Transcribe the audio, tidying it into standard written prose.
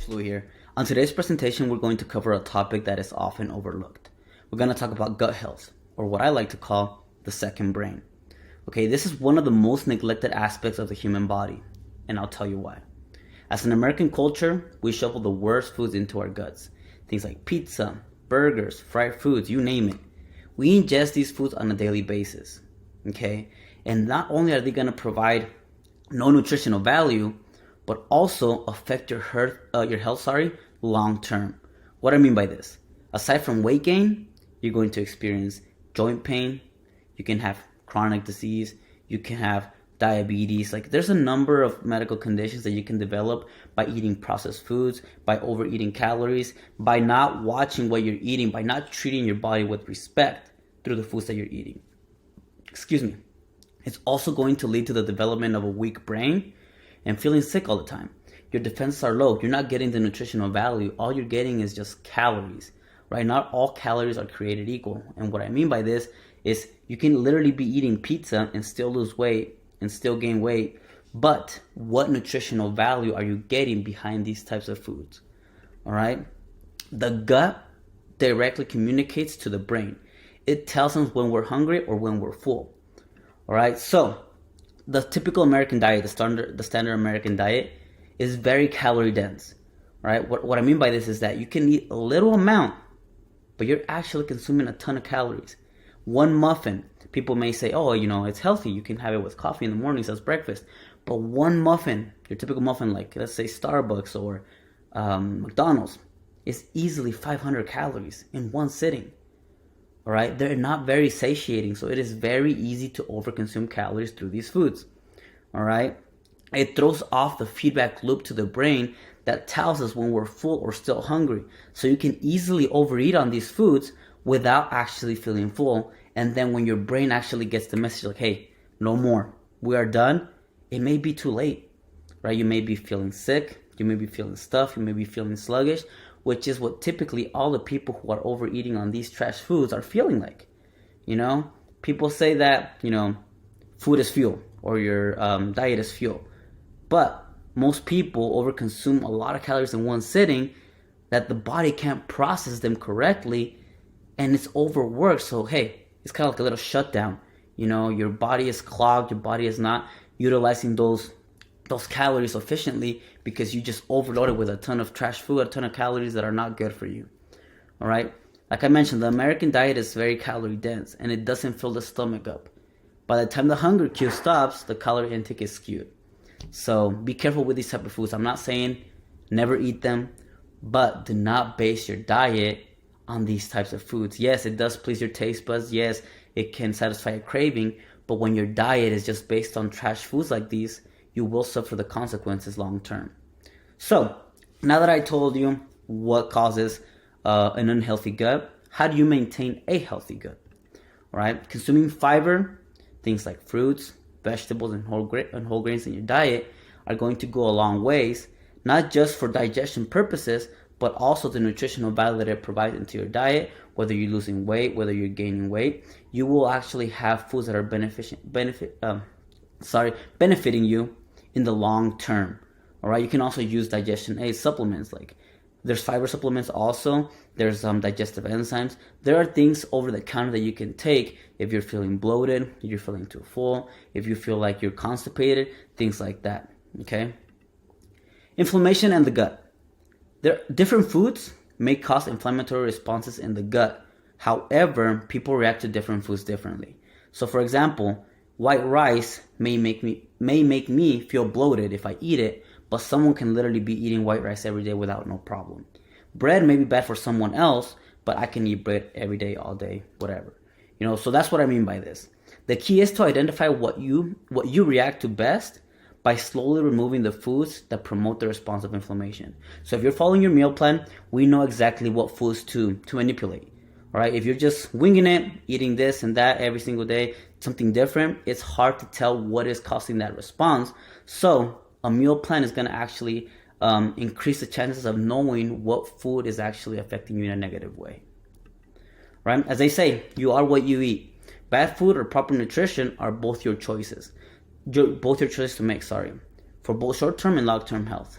Coach Lou here. On today's presentation, we're going to cover a topic that is often overlooked. We're going to talk about gut health, or what I like to call the second brain. Okay, this is one of the most neglected aspects of the human body, and I'll tell you why. As an American culture, we shovel the worst foods into our guts. Things like pizza, burgers, fried foods, you name it. We ingest these foods on a daily basis, okay? And not only are they going to provide no nutritional value, but also affect your health long term. What I mean by this, aside from weight gain, you're going to experience joint pain, you can have chronic disease, you can have diabetes. Like, there's a number of medical conditions that you can develop by eating processed foods, by overeating calories, by not watching what you're eating, by not treating your body with respect through the foods that you're eating. Excuse me. It's also going to lead to the development of a weak brain and feeling sick all the time. Your defenses are low. You're not getting the nutritional value. All you're getting is just calories, right? Not all calories are created equal. And what I mean by this is you can literally be eating pizza and still lose weight and still gain weight. But what nutritional value are you getting behind these types of foods? All right? The gut directly communicates to the brain. It tells us when we're hungry or when we're full. All right? So the typical American diet, the standard American diet, is very calorie dense, right? What I mean by this is that you can eat a little amount, but you're actually consuming a ton of calories. One muffin, people may say, oh, it's healthy. You can have it with coffee in the mornings as breakfast. But one muffin, your typical muffin, like let's say Starbucks or McDonald's, is easily 500 calories in one sitting. All right, they're not very satiating, so it is very easy to overconsume calories through these foods. All right, it throws off the feedback loop to the brain that tells us when we're full or still hungry. So you can easily overeat on these foods without actually feeling full. And then when your brain actually gets the message like, hey, no more, we are done, it may be too late, right? You may be feeling sick, you may be feeling stuffed, you may be feeling sluggish, which is what typically all the people who are overeating on these trash foods are feeling like. People say that, food is fuel or your diet is fuel. But most people overconsume a lot of calories in one sitting that the body can't process them correctly, and it's overworked. So, hey, it's kind of like a little shutdown. Your body is clogged, your body is not utilizing those calories efficiently because you just overloaded with a ton of trash food, a ton of calories that are not good for you. All right? Like I mentioned, the American diet is very calorie dense and it doesn't fill the stomach up. By the time the hunger cue stops, the calorie intake is skewed. So be careful with these type of foods. I'm not saying never eat them, but do not base your diet on these types of foods. Yes, it does please your taste buds. Yes, it can satisfy a craving. But when your diet is just based on trash foods like these, you will suffer the consequences long term. So, now that I told you what causes an unhealthy gut, how do you maintain a healthy gut? All right, consuming fiber, things like fruits, vegetables, and whole grains in your diet are going to go a long ways, not just for digestion purposes, but also the nutritional value that it provides into your diet. Whether you're losing weight, whether you're gaining weight, you will actually have foods that are benefiting you in the long term. All right, you can also use digestion aid supplements. Like there's fiber supplements also. There's digestive enzymes. There are things over the counter that you can take if you're feeling bloated, if you're feeling too full, if you feel like you're constipated, things like that. Okay. Inflammation and the gut. Different foods may cause inflammatory responses in the gut. However, people react to different foods differently. So, for example, white rice may make me feel bloated if I eat it, but someone can literally be eating white rice every day without no problem. Bread may be bad for someone else, but I can eat bread every day, all day, whatever. So that's what I mean by this. The key is to identify what you react to best by slowly removing the foods that promote the response of inflammation. So if you're following your meal plan, we know exactly what foods to manipulate. All right, if you're just winging it, eating this and that every single day, something different, it's hard to tell what is causing that response. So a meal plan is going to actually increase the chances of knowing what food is actually affecting you in a negative way. Right? As they say, you are what you eat. Bad food or proper nutrition are both your choices. Both your choices to make, for both short-term and long-term health.